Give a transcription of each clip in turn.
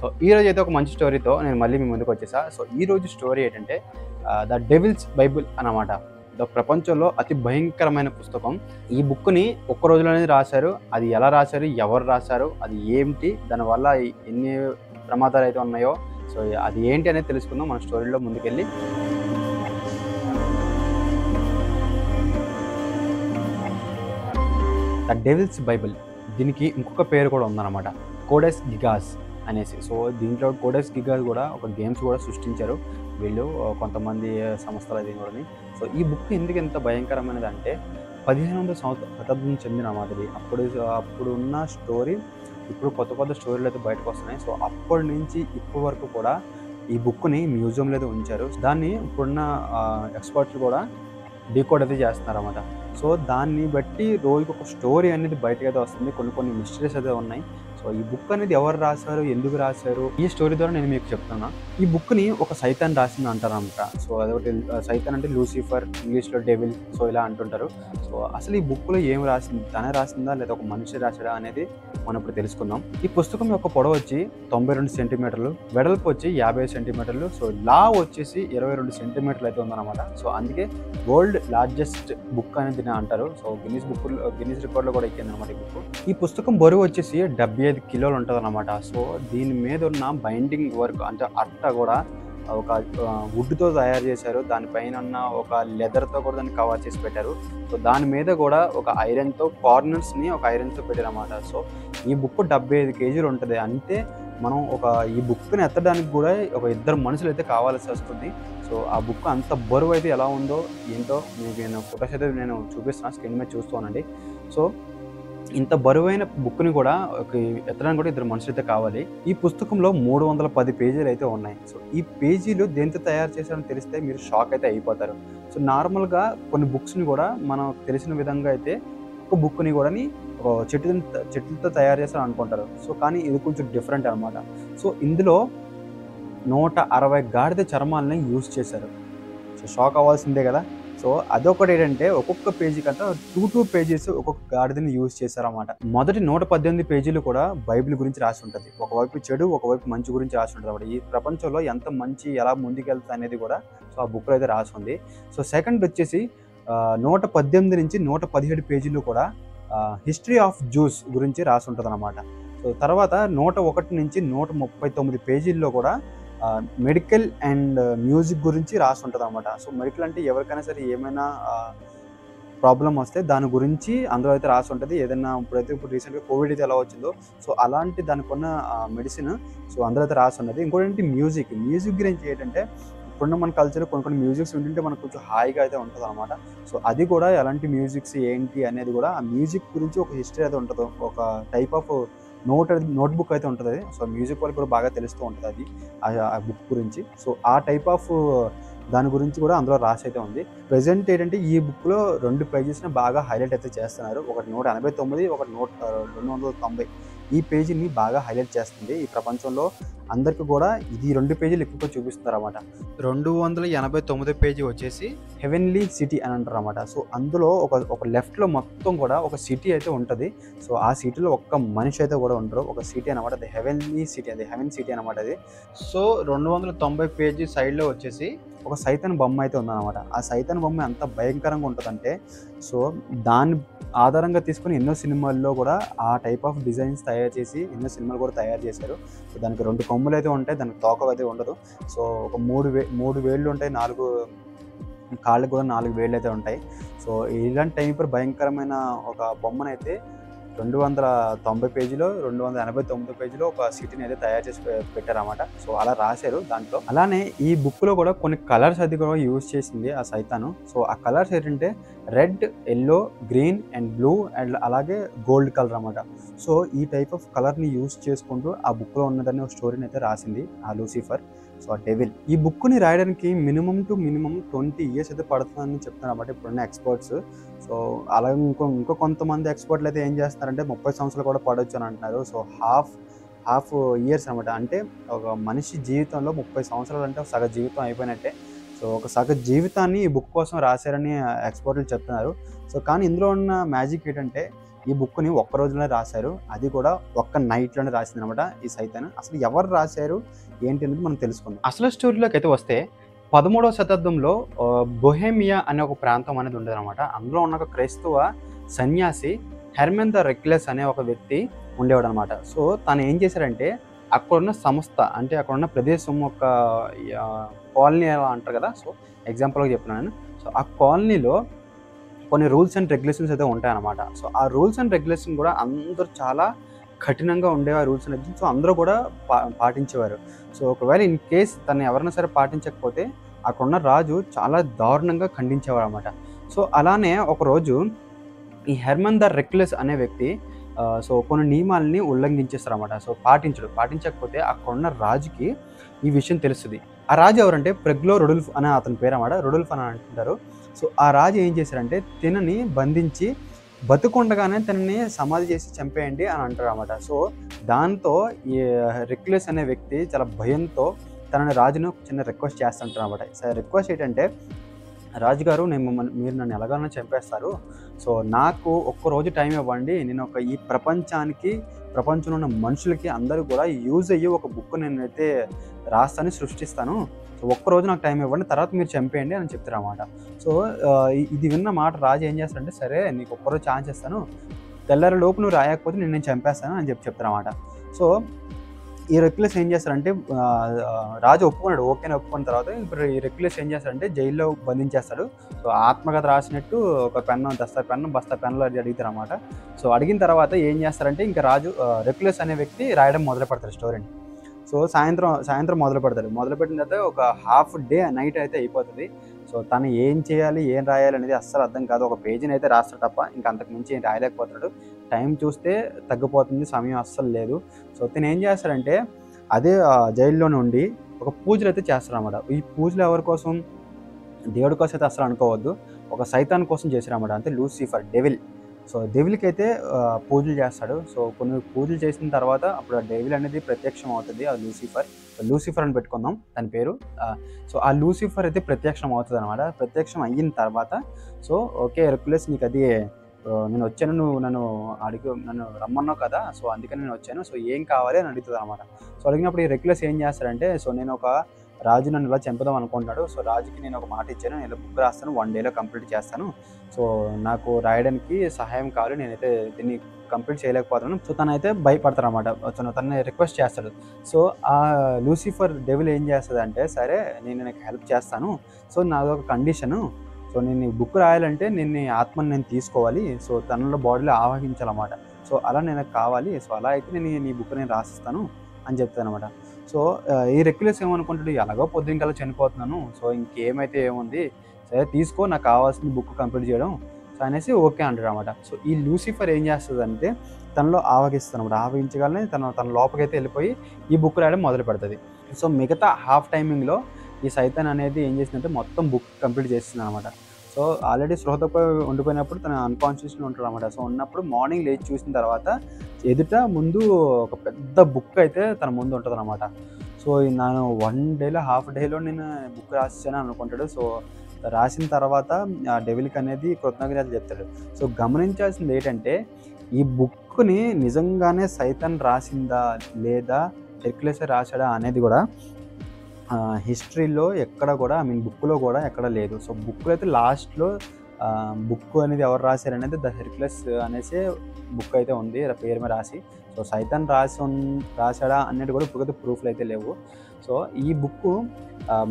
So ఈరోజు అయితే ఒక మంచి స్టోరీతో నేను మళ్ళీ మీ ముందుకు వచ్చేసా. సో ఈరోజు స్టోరీ ఏంటంటే ద డెవిల్స్ బైబుల్ అన్నమాట. ప్రపంచంలో అతి భయంకరమైన పుస్తకం. ఈ బుక్‌ని ఒక్క రోజులోనే రాశారు. అది ఎలా రాశారు? ఎవరు రాశారు? అది ఏంటి? దానివల్ల ఎన్ని ప్రమాదాలైతే ఉన్నాయో సో అది ఏంటి అనేది తెలుసుకుందాం మన స్టోరీలో ముందుకెళ్ళి. ద డెవిల్స్ బైబుల్, దీనికి ఇంకొక పేరు కూడా ఉందన్నమాట, కోడెక్స్ గిగాస్ అనేసి. సో దీంట్లో కోడెక్స్ గిగాస్ కూడా ఒక గేమ్స్ కూడా సృష్టించారు వీళ్ళు, కొంతమంది సంస్థలు అది కూడా. సో ఈ బుక్ ఎందుకు ఎంత భయంకరమైనది అంటే 15వ శతాబ్దం చెందినమాట ఇది. అప్పుడు ఉన్న స్టోరీ ఇప్పుడు కొత్త కొత్త స్టోరీలు అయితే బయటకు వస్తున్నాయి. సో అప్పటి నుంచి ఇప్పటి వరకు కూడా ఈ బుక్ని మ్యూజియంలో అయితే ఉంచారు. దాన్ని ఇప్పుడున్న ఎక్స్పర్ట్స్ కూడా డీకోడ్ అయితే చేస్తున్నారన్నమాట. సో దాన్ని బట్టి రోజుకి ఒక స్టోరీ అనేది బయటకైతే వస్తుంది. కొన్ని మిస్టరీస్ అయితే ఉన్నాయి. సో ఈ బుక్ అనేది ఎవరు రాశారు, ఎందుకు రాశారు, ఈ స్టోరీ ద్వారా నేను మీకు చెప్తున్నా. ఈ బుక్ని ఒక సైతాన్ రాసింది అంటారనమాట. సో అదొకటి, సైతాన్ అంటే లూసిఫర్, ఇంగ్లీష్లో డెవిల్, సో ఇలా అంటుంటారు. సో అసలు ఈ బుక్లో ఏం రాసింది, తనే రాసిందా లేదా ఒక మనిషి రాశాడా అనేది మనం ఇప్పుడు తెలుసుకుందాం. ఈ పుస్తకం యొక్క పొడవు వచ్చి 92 సెంటీమీటర్లు, వెడల్పు వచ్చి 50 సెంటీమీటర్లు, సో లా వచ్చేసి 22 సెంటీమీటర్లు అయితే ఉందన్నమాట. సో అందుకే వరల్డ్ లార్జెస్ట్ బుక్ అనేది దీన్ని అంటారు. సో గిన్నీస్ రికార్డులో కూడా ఎక్కింది అనమాట ఈ బుక్. ఈ పుస్తకం బరువు వచ్చేసి 75 కిలోలు ఉంటుంది అనమాట. సో దీని మీద ఉన్న బైండింగ్ వర్క్ అంటే అట్ట కూడా ఒక వుడ్తో తయారు చేశారు. దానిపైన ఉన్న ఒక లెదర్తో కూడా దాన్ని కవర్ చేసి పెట్టారు. సో దాని మీద కూడా ఒక ఐరన్తో కార్నర్స్ని ఒక ఐరన్తో పెట్టారు అనమాట. సో ఈ బుక్ 75 కేజీలు ఉంటుంది. అంటే మనం ఈ బుక్ని ఎత్తడానికి కూడా ఒక 2 మనుషులు అయితే కావాల్సి వస్తుంది. సో ఆ బుక్ అంత బరువు అయితే ఎలా ఉందో ఏంటో మీకు నేను ఫొటోస్ అయితే నేను చూపిస్తున్నాను, స్క్రీన్ మీద చూస్తూ ఉండండి. సో ఇంత బరువైన బుక్ని కూడా ఎత్తడానికి కూడా 2 మనుషులు అయితే కావాలి. ఈ పుస్తకంలో 310 పేజీలు అయితే ఉన్నాయి. సో ఈ పేజీలు దేంతో తయారు చేశారని తెలిస్తే మీరు షాక్ అయితే అయిపోతారు. సో నార్మల్గా కొన్ని బుక్స్ని కూడా మనం తెలిసిన విధంగా అయితే ఒక బుక్ని కూడా చెట్లతో తయారు చేస్తారని అనుకుంటారు. సో కానీ ఇది కొంచెం డిఫరెంట్ అనమాట. సో ఇందులో 160 గాడిద చర్మాలని యూజ్ చేశారు. సో షాక్ అవ్వాల్సిందే కదా. సో అదొకటి ఏంటంటే ఒక్కొక్క పేజీ కంటే 2 పేజెస్ ఒక్కొక్క గాడిదని యూజ్ చేశారన్నమాట. మొదటి 118 పేజీలు కూడా బైబిల్ గురించి రాసి ఉంటుంది. ఒకవైపు చెడు, ఒకవైపు మంచి గురించి రాసి ఉంటుంది అన్నమాట. ఈ ప్రపంచంలో ఎంత మంచి ఎలా ముందుకెళ్తుంది అనేది కూడా సో ఆ బుక్లో అయితే రాసి ఉంది. సో సెకండ్ వచ్చేసి 118 నుంచి 117 పేజీలు కూడా హిస్టరీ ఆఫ్ జ్యూస్ గురించి రాసి ఉంటుంది అన్నమాట. సో తర్వాత 101 నుంచి 139 పేజీల్లో కూడా మెడికల్ అండ్ మ్యూజిక్ గురించి రాసి ఉంటుంది అనమాట. సో మెడికల్ అంటే ఎవరికైనా సరే ఏమైనా ప్రాబ్లం వస్తే దాని గురించి అందులో అయితే రాసి ఉంటుంది. ఏదైనా ఇప్పుడు రీసెంట్గా కోవిడ్ అయితే ఎలా వచ్చిందో సో అలాంటి దానికి ఉన్న మెడిసిన్ సో అందులో అయితే రాసి ఉన్నది. ఇంకోటి ఏంటి మ్యూజిక్ గురించి ఏంటంటే ఇప్పుడున్న మన కల్చర్ కొన్ని మ్యూజిక్స్ వింటుంటే మనకు కొంచెం హాయిగా అయితే ఉంటుంది అనమాట. సో అది కూడా ఎలాంటి మ్యూజిక్స్ ఏంటి అనేది కూడా ఆ మ్యూజిక్ గురించి ఒక హిస్టరీ అయితే ఉంటుంది, ఒక టైప్ ఆఫ్ నోట్ బుక్ అయితే ఉంటుంది. సో మ్యూజిక్ వాళ్ళకి కూడా బాగా తెలుస్తూ ఉంటుంది అది ఆ బుక్ గురించి. సో ఆ టైప్ ఆఫ్ దాని గురించి కూడా అందులో రాసి అయితే ఉంది. ప్రెజెంట్ ఏంటంటే ఈ బుక్లో 2 పేజెస్ని బాగా హైలైట్ అయితే చేస్తున్నారు. ఒకటి 189, ఒకటి 290. ఈ పేజీని బాగా హైలైట్ చేస్తుంది. ఈ ప్రపంచంలో అందరికీ కూడా ఇది 2 పేజీలు ఎక్కువగా చూపిస్తున్నారు అన్నమాట. 289 పేజీ వచ్చేసి హెవెన్లీ సిటీ అని అంటారు అన్నమాట. సో అందులో ఒక లెఫ్ట్లో మొత్తం కూడా ఒక సిటీ అయితే ఉంటుంది. సో ఆ సిటీలో ఒక్క మనిషి అయితే కూడా ఉండరు. ఒక సిటీ అనమాట, అది హెవెన్లీ సిటీ, అది హెవెన్ సిటీ అనమాట అది. సో 290 పేజీ సైడ్లో వచ్చేసి ఒక సైతాన్ బొమ్మ అయితే ఉందన్నమాట. ఆ సైతాన్ బొమ్మ ఎంత భయంకరంగా ఉంటుందంటే సో దాన్ని ఆధారంగా తీసుకుని ఎన్నో సినిమాల్లో కూడా ఆ టైప్ ఆఫ్ డిజైన్స్ తయారు చేసి ఎన్నో సినిమాలు కూడా తయారు చేశారు. సో దానికి 2 కొమ్ములు అయితే ఉంటాయి, దానికి తోక అయితే ఉండదు. సో ఒక 3 వేళ్ళు ఉంటాయి, 4 కాళ్ళకి కూడా 4 వేళ్ళు అయితే ఉంటాయి. సో ఇలాంటి టైప్ భయంకరమైన ఒక బొమ్మనైతే 290 పేజీలో 289 పేజీలో ఒక సిటీని అయితే తయారు చేసి పెట్టారన్నమాట. సో అలా రాశారు దాంట్లో. అలానే ఈ బుక్లో కూడా కొన్ని కలర్స్ అది కూడా యూజ్ చేసింది ఆ సైతాను. సో ఆ కలర్స్ ఏంటంటే red, yellow, green and blue and అలాగే గోల్డ్ కలర్ అన్నమాట. సో ఈ టైప్ ఆఫ్ కలర్ని యూజ్ చేసుకుంటూ ఆ బుక్లో ఉన్నదాన్ని ఒక స్టోరీని అయితే రాసింది ఆ లూసిఫర్, సో ఆ డెవిల్. ఈ బుక్ని రాయడానికి మినిమం 20 ఇయర్స్ అయితే పడుతుందని చెప్తున్నారు అన్నమాట ఇప్పుడున్న ఎక్స్పర్ట్స్. సో అలాగే ఇంకో కొంతమంది ఎక్స్పర్ట్లు అయితే ఏం చేస్తున్నారంటే 30 సంవత్సరాలు కూడా పడవచ్చు అని అంటున్నారు. సో హాఫ్ ఇయర్స్ అనమాట. అంటే ఒక మనిషి జీవితంలో 30 సంవత్సరాలు అంటే సగ జీవితం అయిపోయినట్టే. సో ఒక సగ జీవితాన్ని ఈ బుక్ కోసం రాశారని ఎక్స్పర్ట్లు చెప్తున్నారు. సో కానీ ఇందులో ఉన్న మ్యాజిక్ ఏంటంటే ఈ బుక్‌ని ఒక్క రోజులోనే రాశారు. అది కూడా ఒక్క నైట్‌లోనే రాసిందనమాట ఈ సైతాన్. అసలు ఎవరు రాశారు? ఏంటి అనేది మనం తెలుసుకుందాం. అసలు స్టోరీలోకైతే వస్తే 13వ శతాబ్దంలో బొహేమియా అనే ఒక ప్రాంతం అనేది ఉండేదనమాట. అందులో ఉన్న ఒక క్రైస్తవ సన్యాసి హెర్మన్ ద రెక్లెస్ అనే ఒక వ్యక్తి ఉండేవాడనమాట. సో, తను ఏం చేశారంటే అక్కడున్న సంస్థ అంటే అక్కడున్న ప్రదేశం ఒక కాలనీ అలా అంటారు కదా! సో, ఎగ్జాంపుల్‌గా చెప్తున్నాను. సో, ఆ కాలనీలో కొన్ని రూల్స్ అండ్ రెగ్యులేషన్స్ అయితే ఉంటాయన్నమాట. సో, ఆ రూల్స్ అండ్ రెగ్యులేషన్ కూడా అందరూ చాలా కఠినంగా ఉండేవి ఆ రూల్స్ అండ్ రెగ్యులేషన్స్. సో, అందరూ కూడా పాటించేవారు. సో, ఒకవేళ ఇన్ కేస్ తను ఎవరైనా సరే పాటించకపోతే అక్కడున్న రాజు చాలా దారుణంగా ఖండించేవాడనమాట. సో, అలానే ఒకరోజు ఈ హెర్మన్ ద రెక్లెస్ అనే వ్యక్తి సో, కొన్ని నియమాల్ని ఉల్లంఘించేస్తారనమాట. సో, పాటించకపోతే అక్కడున్న రాజుకి ఈ విషయం తెలుస్తది. ఆ రాజు ఎవరంటే ప్రెగ్లో రొడోల్ఫ్ అనే అతని పేరన్నమాట. రొడోల్ఫ్ అని అంటుంటారు. సో, ఆ రాజు ఏం చేశారంటే తినని బంధించి బతికుండగానే తనని సమాధి చేసి చంపేయండి అని అంటారన్నమాట. సో, దాంతో ఈ రెక్లెస్ అనే వ్యక్తి చాలా భయంతో తనని రాజును చిన్న రిక్వెస్ట్ చేస్తుంటారన్నమాట. రిక్వెస్ట్ ఏంటంటే, రాజుగారు మీరు నన్ను ఎలాగైనా చంపేస్తారు. సో, నాకు ఒక్కరోజు టైం ఇవ్వండి. నేను ఈ ప్రపంచంలో ఉన్న మనుషులకి అందరూ కూడా యూజ్ అయ్యే ఒక బుక్ నేనైతే రాస్తాను, సృష్టిస్తాను. సో, ఒక్కరోజు నాకు టైం ఇవ్వండి. తర్వాత మీరు చంపేయండి అని చెప్తారన్నమాట. సో, ఇది విన్న మాట రాజు ఏం చేస్తాడంటే, సరే నీకు ఒక్కరోజు ఛాన్స్ ఇస్తాను. తెల్లారేలోపు నువ్వు రాయకపోతే నేను చంపేస్తాను అని చెప్తారన్నమాట. సో, ఈ రెక్లెస్ ఏం చేస్తారంటే రాజు ఒప్పుకున్నాడు. ఓకేని ఒప్పుకున్న తర్వాత ఇప్పుడు ఈ రెక్లెస్ ఏం చేస్తాడంటే జైల్లో బంధించేస్తాడు. సో, ఆత్మకథ రాసినట్టు ఒక పెన్ను బస్తా పెన్నులు అడుగుతారన్నమాట. సో, అడిగిన తర్వాత ఏం చేస్తారంటే ఇంకా రాజు రెక్లెస్ అనే వ్యక్తి రాయడం మొదలు పెడతాడు స్టోరీని. సో, సాయంత్రం మొదలు పెట్టిన తర్వాత ఒక హాఫ్ డే నైట్ అయితే అయిపోతుంది. సో, తను ఏం చేయాలి, ఏం రాయాలి అనేది అస్సలు అర్థం కాదు. ఒక పేజీని అయితే రాస్తాడు తప్ప ఇంకా అంతకు మించి ఏం రాయలేకపోతాడు. టైం చూస్తే తగ్గిపోతుంది, సమయం అస్సలు లేదు. సో, తను ఏం చేస్తాడంటే అదే జైల్లోనే ఉండి ఒక పూజలు అయితే చేస్తారన్నమాట. ఈ పూజలు ఎవరి కోసం? దేవుడి కోసం అయితే అస్సలు అనుకోవద్దు. ఒక సైతాన్ కోసం చేశారన్నమాట. అంటే లూసిఫర్, డెవిల్. సో, డెవిల్‌కి అయితే పూజలు చేస్తాడు. సో, కొన్ని పూజలు చేసిన తర్వాత అప్పుడు ఆ డెవిల్ అనేది ప్రత్యక్షం అవుతుంది. ఆ లూసిఫర్ అని పెట్టుకుందాం దాని పేరు. సో, ఆ లూసిఫర్ అయితే ప్రత్యక్షం అవుతుందన్నమాట. ప్రత్యక్షం అయిన తర్వాత సో, ఓకే హెర్క్యులస్ నీకు అది నేను వచ్చాను, నువ్వు నన్ను రమ్మన్నావు కదా! సో, అందుకని నేను వచ్చాను. సో, ఏం కావాలి అని అడుగుతుందన్నమాట. సో, అడిగినప్పుడు ఈ హెర్క్యులస్ ఏం చేస్తాడంటే, సో, నేను ఒక రాజు నన్ను ఇలా చంపుదాం అనుకుంటున్నాడు. సో, రాజుకి నేను ఒక మాట ఇచ్చాను. నేను ఇలా బుక్ రాస్తాను. 1 డేలో కంప్లీట్ చేస్తాను. సో, నాకు రాయడానికి సహాయం కావాలి. నేనైతే దీన్ని కంప్లీట్ చేయలేకపోతున్నాను. సో, తనైతే భయపడతారన్నమాట. తనని రిక్వెస్ట్ చేస్తాడు. సో, ఆ లూసిఫర్ డెవిల్ ఏం చేస్తదంటే, సరే నేను నీకు హెల్ప్ చేస్తాను. సో, నాదొక కండిషను. సో, నేను ఈ బుక్ రాయాలంటే నీ ఆత్మని నేను తీసుకోవాలి. సో, తనలో బాడీలో ఆవాహించాలన్నమాట. సో, అలా నాకు కావాలి. సో, అలా అయితే నేను నీ బుక్ నేను రాసిస్తాను అని చెప్తానన్నమాట. సో, ఈ రెక్యులస్ ఏమనుకుంటాడు, ఎలాగో పొద్దునకల్లా చనిపోతున్నాను. సో, ఇంకేమైతే ఏముంది, సరే తీసుకో నాకు కావాల్సిన బుక్ కంప్లీట్ చేయడం. సో, అనేసి ఓకే అంటాడన్నమాట. సో, ఈ లూసిఫర్ ఏం చేస్తదంటే తనలో ఆవగిస్తదన్నమాట. ఆవగించగానే తన లోపలికైతే వెళ్ళిపోయి ఈ బుక్ రాయడం మొదలు పెడతది. సో, మిగతా హాఫ్ టైమింగ్‌లో ఈ సైతాన్ అనేది ఏం చేసిందంటే మొత్తం బుక్ కంప్లీట్ చేసేసిందన్నమాట. సో, ఆల్రెడీ స్పృహతో ఉండిపోయినప్పుడు తను అన్‌కాన్షియస్‌లో ఉంటాడన్నమాట. సో, ఉన్నప్పుడు మార్నింగ్ లేచి చూసిన తర్వాత ముందు ఒక పెద్ద బుక్ అయితే తన ముందు ఉంటదన్నమాట. సో, నేను 1 డేలో హాఫ్ డేలో నేను బుక్ రాసేసాను అనుకుంటాడు. సో, రాసిన తర్వాత ఆ డెవిల్‌కి అనేది కృతజ్ఞతలు చెప్తాడు. సో, గమనించాల్సింది ఏంటంటే ఈ బుక్‌ని నిజంగానే సైతాన్ రాసిందా లేదా హెర్క్యులసే రాసాడా అనేది కూడా హిస్టరీలో ఎక్కడ కూడా బుక్‌లో కూడా ఎక్కడ లేదు. సో, బుక్‌లో అయితే లాస్ట్‌లో బుక్ అనేది ఎవరు రాశారనేది ద హెర్క్యులస్ అనేసి బుక్ అయితే ఉంది పేరు మీద రాసి. సో, సైతాన్ రాసాడా అనేది కూడా ఇప్పటికైతే ప్రూఫ్‌లు అయితే లేవు. సో, ఈ బుక్కు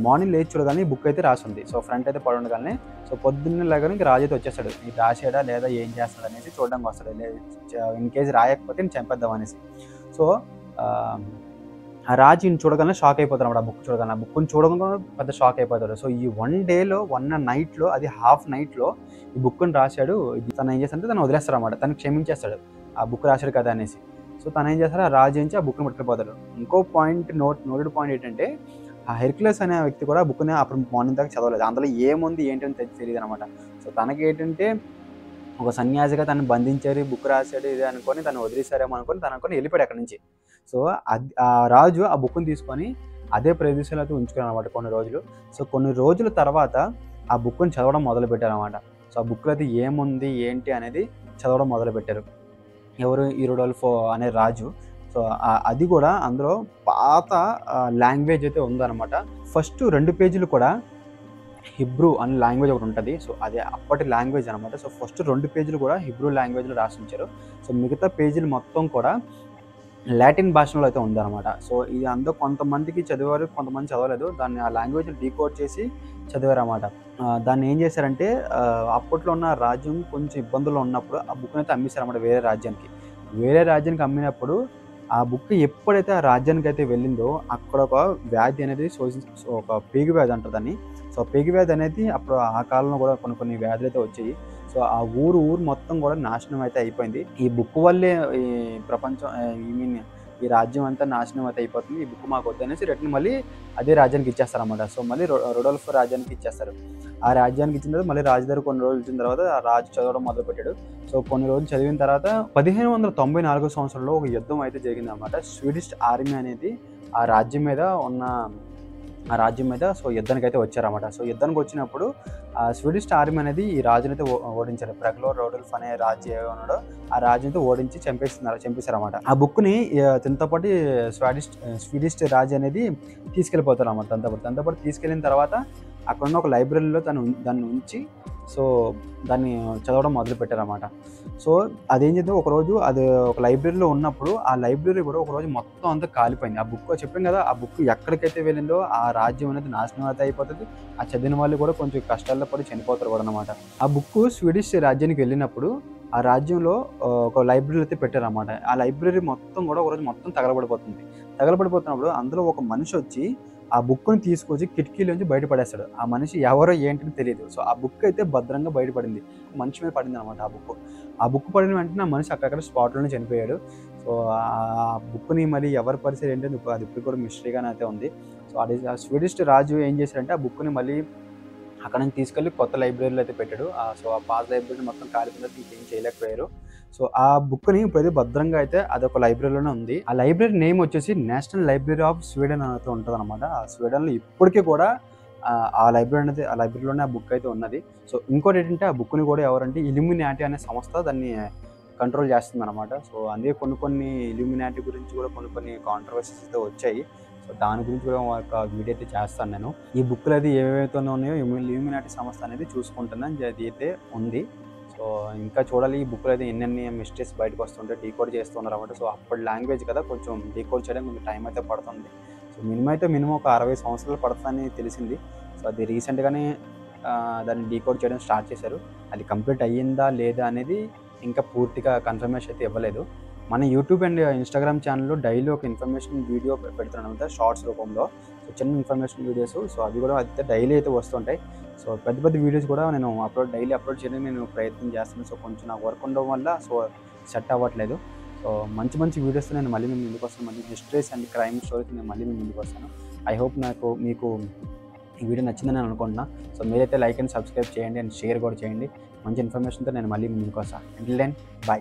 మార్నింగ్ లేచి చూడగానే ఈ బుక్ అయితే రాసుంది. సో, ఫ్రంట్ అయితే పడి ఉండగానే సో, పొద్దున్నే లేగానే ఇంక రాజు అయితే వచ్చేస్తాడు. ఇది రాసాడా లేదా ఏం చేస్తాడు అనేసి చూడడానికి వస్తాడు. ఇన్ కేస్ రాయకపోతే నేను చంపేద్దాం అనేసి. సో, ఆ రాజు ఈయన చూడగానే షాక్ అయిపోతాడన్నమాట. ఆ బుక్ చూడగానే. ఆ బుక్‌ని చూడగానే పెద్ద షాక్ అయిపోతాడు. సో, ఈ 1 డేలో 1 నైట్‌లో అది హాఫ్ నైట్‌లో ఈ బుక్‌ని రాశాడు. తను ఏం చేస్తాడంటే తను వదిలేస్తాడన్నమాట. తను క్షమించేస్తాడు. ఆ బుక్ రాశాడు కదా అనేసి. సో, తను ఏం చేస్తాడు, ఆ రాజు నుంచి ఆ బుక్‌ని పట్టుకెళ్ళిపోతాడు. ఇంకో నోటెడ్ పాయింట్ ఏంటంటే ఆ హెర్క్యులస్ అనే వ్యక్తి కూడా ఆ బుక్‌ని అప్పుడు మార్నింగ్ దాకా చదవలేదు. అందులో ఏముంది ఏంటని తెలీదన్నమాట. సో, తనకేంటంటే ఒక సన్యాసిగా తనని బంధించారు, బుక్ రాశాడు ఇది అనుకోని తను వదిలేసారేమో అనుకోని వెళ్ళిపోయాడు అక్కడి నుంచి. సో, ఆ రాజు ఆ బుక్‌ని తీసుకొని అదే ప్రదేశంలో అయితే ఉంచుకున్నాడన్నమాట కొన్ని రోజులు. సో, కొన్ని రోజుల తర్వాత ఆ బుక్‌ని చదవడం మొదలుపెట్టారన్నమాట. సో, ఆ బుక్‌లో అయితే ఏముంది ఏంటి అనేది చదవడం మొదలుపెట్టారు. ఎవరు ఈ రొడాల్ఫో అనే రాజు. సో, అది కూడా అందులో పాత లాంగ్వేజ్ అయితే ఉందనమాట. ఫస్ట్ 2 పేజీలు కూడా హిబ్రూ అనే లాంగ్వేజ్ ఒకటుంటది. సో, అది అప్పటి లాంగ్వేజ్ అనమాట. సో, ఫస్ట్ 2 పేజీలు కూడా హిబ్రూ లాంగ్వేజ్‌లో రాసుంచారు. సో, మిగతా పేజీలు మొత్తం కూడా లాటిన్ భాషలో అయితే ఉందనమాట. సో, ఇది అందరూ కొంతమందికి చదివారు, కొంతమంది చదవలేదు. దాన్ని ఆ లాంగ్వేజ్‌ని డీకోడ్ చేసి చదివారనమాట. దాన్ని ఏం చేశారంటే అప్పట్లో ఉన్న రాజ్యం కొంచెం ఇబ్బందుల్లో ఉన్నప్పుడు ఆ బుక్‌నైతే అమ్మేసారనమాట వేరే రాజ్యానికి. వేరే రాజ్యానికి అమ్మినప్పుడు ఆ బుక్ ఎప్పుడైతే ఆ రాజ్యానికైతే వెళ్ళిందో అక్కడ ఒక వ్యాధి అనేది ఒక పేగు వ్యాధి అంటారు దాన్ని. సో, పేగు వ్యాధి అనేది అప్పుడు ఆ కాలంలో కూడా కొన్ని కొన్ని వ్యాధులైతే వచ్చాయి. సో, ఆ ఊరు మొత్తం కూడా నాశనం అయితే అయిపోయింది. ఈ బుక్ వల్లే ఈ ప్రపంచం ఐ మీన్ ఈ రాజ్యం అంతా నాశనం అయితే అయిపోతుంది. ఈ బుక్ మాకొద్దనేసి రిటర్న్ మళ్ళీ అదే రాజ్యానికి ఇచ్చేస్తారనమాట. సో, మళ్ళీ రొడాల్ఫ్ రాజ్యానికి ఇచ్చేస్తారు. ఆ రాజ్యానికి ఇచ్చిన తర్వాత మళ్ళీ రాజు దగ్గర కొన్ని రోజులు ఇచ్చిన తర్వాత ఆ రాజు చదవడం మొదలుపెట్టాడు. సో, కొన్ని రోజులు చదివిన తర్వాత 1594 సంవత్సరంలో ఒక యుద్ధం అయితే జరిగిందనమాట. స్వీడిష్ ఆర్మీ అనేది ఆ రాజ్యం మీద ఉన్న సో, యుద్ధానికైతే వచ్చారన్నమాట. సో, యుద్ధానికి వచ్చినప్పుడు స్వీడిష్ ఆర్మీ అనేది ఈ రాజునైతే ఓడించారు. ప్రగలో రోడోల్ఫ్ అనే రాజు ఏదో ఉన్నాడో ఆ రాజునైతే ఓడించి చంపేశారన్నమాట. ఆ బుక్‌ని తనతో పాటు స్వీడిష్ రాజు అనేది తీసుకెళ్ళిపోతారన్నమాట తనతో పాటు తీసుకెళ్ళిన తర్వాత అక్కడున్న ఒక లైబ్రరీలో దాన్ని ఉంచి సో, దాన్ని చదవడం మొదలుపెట్టారన్నమాట. సో, అదేం చేద్దాం ఒకరోజు అది ఒక లైబ్రరీలో ఉన్నప్పుడు ఆ లైబ్రరీ కూడా ఒకరోజు మొత్తం అంతా కాలిపోయింది. ఆ బుక్ చెప్పాను కదా! ఆ బుక్ ఎక్కడికైతే వెళ్ళిందో ఆ రాజ్యం అనేది నాశనం అయితే అయిపోతది. ఆ చదివిన వాళ్ళు కూడా కొంచెం కష్టాల్లో పడి చనిపోతారు కూడా అన్నమాట. ఆ బుక్ స్వీడిష్ రాజ్యానికి వెళ్ళినప్పుడు ఆ రాజ్యంలో ఒక లైబ్రరీ అయితే పెట్టారన్నమాట. ఆ లైబ్రరీ మొత్తం కూడా ఒకరోజు మొత్తం తగలబడిపోతుంది. తగలబడిపోతున్నప్పుడు అందులో ఒక మనిషొచ్చి ఆ బుక్‌ని తీసుకొచ్చి కిటికీలోంచి బయట పడేస్తాడు. ఆ మనిషి ఎవరో ఏంటని తెలీదు. సో, ఆ బుక్ అయితే భద్రంగా బయట పడింది. మనిషి మీద పడిందనమాట ఆ బుక్. ఆ బుక్ పడిన వెంటనే ఆ మనిషి అక్కడక్కడ స్పాట్‌లోనే చనిపోయాడు. సో, ఆ బుక్‌ని మరి ఎవరి పరిస్థితి ఏంటో అది ఇప్పటికి కూడా మిస్టరీగానే అయితే ఉంది. సో, ఆ స్వీడిష్ రాజు ఏం చేశాడంటే ఆ బుక్‌ని మళ్ళీ అక్కడి నుంచి తీసుకెళ్ళి కొత్త లైబ్రరీలో అయితే పెట్టాడు. సో, ఆ పాత లైబ్రరీ మొత్తం కాలిపోయిన తర్వాత ఇంకేం చేయలేకపోయారు. సో, ఆ బుక్‌ని ఇప్పుడైతే భద్రంగా అయితే అదొక లైబ్రరీలోనే ఉంది. ఆ లైబ్రరీ నేమ్ వచ్చేసి నేషనల్ లైబ్రరీ ఆఫ్ స్వీడన్ అయితే ఉంటదనమాట. ఆ స్వీడన్‌లో ఇప్పటికి కూడా ఆ లైబ్రరీలోనే ఆ బుక్ అయితే ఉన్నది. సో, ఇంకోటేంటంటే ఆ బుక్‌ని కూడా ఎవరంటే ఇల్యూమినాటి అనే సంస్థ దాన్ని కంట్రోల్ చేస్తుందనమాట. సో, అందుకే కొన్ని ఇల్యూమినాటి గురించి కూడా కొన్ని కాంట్రోవర్సీస్ అయితే వచ్చాయి. సో, దాని గురించి కూడా ఒక వీడియో అయితే చేస్తాను నేను. ఈ బుక్‌లు అది ఏవేవైతే ఉన్నాయో ఇల్యూమినాటి సంస్థ అనేది చూసుకుంటుందని అది అయితే ఉంది. సో, ఇంకా చూడాలి ఈ బుక్‌లో అయితే ఎన్నెన్ని మిస్టేక్స్ బయటకు వస్తుంటాయి. డీకోడ్ చేస్తున్నారన్నమాట. సో, అప్పటి లాంగ్వేజ్ కదా కొంచెం డీకోడ్ చేయడానికి కొంచెం టైం అయితే పడుతుంది. సో, మినిమం ఒక 60 సంవత్సరాలు పడుతుందని తెలిసింది. సో, అది రీసెంట్‌గానే దాన్ని డీకోడ్ చేయడం స్టార్ట్ చేశారు. అది కంప్లీట్ అయ్యిందా లేదా అనేది ఇంకా పూర్తిగా కన్ఫర్మేషన్ అయితే ఇవ్వలేదు. మన యూట్యూబ్ అండ్ ఇన్‌స్టాగ్రామ్ ఛానెల్‌లో డైలీ ఒక ఇన్ఫర్మేషన్ వీడియో పెడుతున్నానన్నమాట షార్ట్స్ రూపంలో. సో, చిన్న ఇన్ఫర్మేషన్ వీడియోస్. సో, అవి కూడా అయితే డైలీ అయితే వస్తుంటాయి. సో, పెద్ద వీడియోస్ కూడా నేను డైలీ అప్లోడ్ చేయడానికి నేను ప్రయత్నం చేస్తున్నాను. సో, కొంచెం నాకు వర్క్ ఉండడం వల్ల సెట్ అవ్వట్లేదు. సో, మంచి వీడియోస్‌తో నేను మళ్ళీ మీ ముందుకొస్తాను. మంచి మిస్టరీస్ అండ్ క్రైమ్ స్టోరీస్ నేను మళ్ళీ మీ ముందుకొస్తాను. ఐ హోప్ మీకు ఈ వీడియో నచ్చిందని నేను అనుకుంటున్నా. సో, మీరైతే లైక్ అండ్ సబ్స్క్రైబ్ చేయండి అండ్ షేర్ కూడా చేయండి. మంచి ఇన్ఫర్మేషన్‌తో నేను మళ్ళీ మీ ముందుకొస్తా. Until then by.